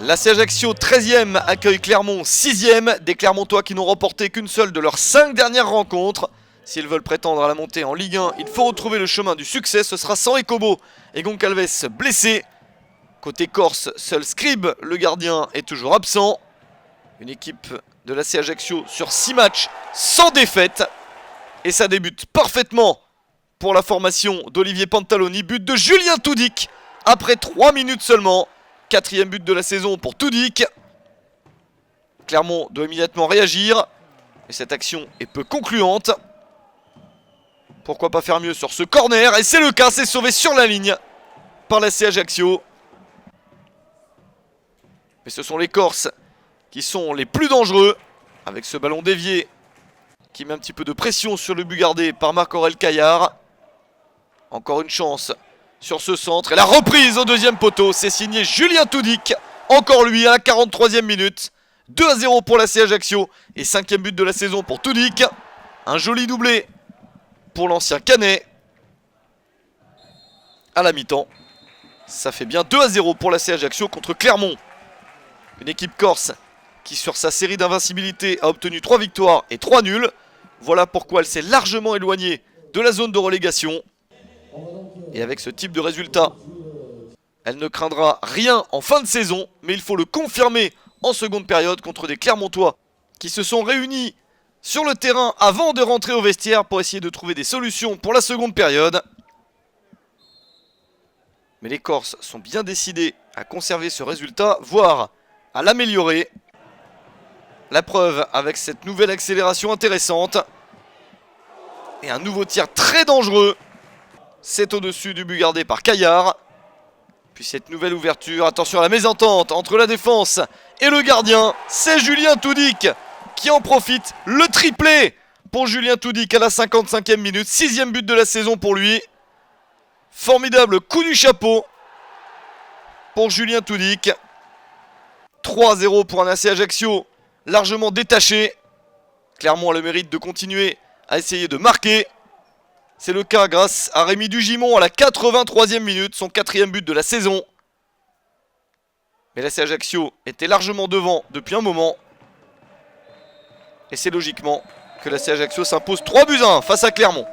L'AC Ajaccio 13e accueille Clermont 6e. Des Clermontois qui n'ont remporté qu'une seule de leurs 5 dernières rencontres. S'ils veulent prétendre à la montée en Ligue 1, il faut retrouver le chemin du succès. Ce sera sans Ekobo et Goncalves blessé. Côté Corse, seul Scribe, le gardien, est toujours absent. Une équipe de l'AC Ajaccio sur 6 matchs sans défaite. Et ça débute parfaitement pour la formation d'Olivier Pantaloni. But de Julien Toudic après 3 minutes seulement. 4e but de la saison pour Toudic. Clermont doit immédiatement réagir. Et cette action est peu concluante. Pourquoi pas faire mieux sur ce corner? Et c'est le cas, c'est sauvé sur la ligne par l'AC Ajaccio. Mais ce sont les Corses qui sont les plus dangereux. Avec ce ballon dévié qui met un petit peu de pression sur le but gardé par Marc-Aurèle Caillard. Encore une chance sur ce centre. Et la reprise au deuxième poteau. C'est signé Julien Toudic. Encore lui à la 43e minute. 2-0 pour l'AC Ajaccio. Et 5e but de la saison pour Toudic. Un joli doublé pour l'ancien Canet. À la mi-temps. Ça fait bien 2-0 pour l'AC Ajaccio contre Clermont. Une équipe corse qui sur sa série d'invincibilité a obtenu 3 victoires et 3 nuls. Voilà pourquoi elle s'est largement éloignée de la zone de relégation. Et avec ce type de résultat, elle ne craindra rien en fin de saison. Mais il faut le confirmer en seconde période contre des Clermontois qui se sont réunis sur le terrain avant de rentrer au vestiaire pour essayer de trouver des solutions pour la seconde période. Mais les Corses sont bien décidés à conserver ce résultat, voire à l'améliorer. La preuve avec cette nouvelle accélération intéressante. Et un nouveau tir très dangereux. C'est au-dessus du but gardé par Caillard. Puis cette nouvelle ouverture. Attention à la mésentente entre la défense et le gardien. C'est Julien Toudic qui en profite. Le triplé pour Julien Toudic à la 55e minute. 6e but de la saison pour lui. Formidable coup du chapeau pour Julien Toudic. 3-0 pour un AC Ajaccio largement détaché. Clermont a le mérite de continuer à essayer de marquer. C'est le cas grâce à Rémi Dugimon à la 83e minute, son 4e but de la saison. Mais l'AC Ajaccio était largement devant depuis un moment. Et c'est logiquement que l'AC Ajaccio s'impose 3-1 face à Clermont.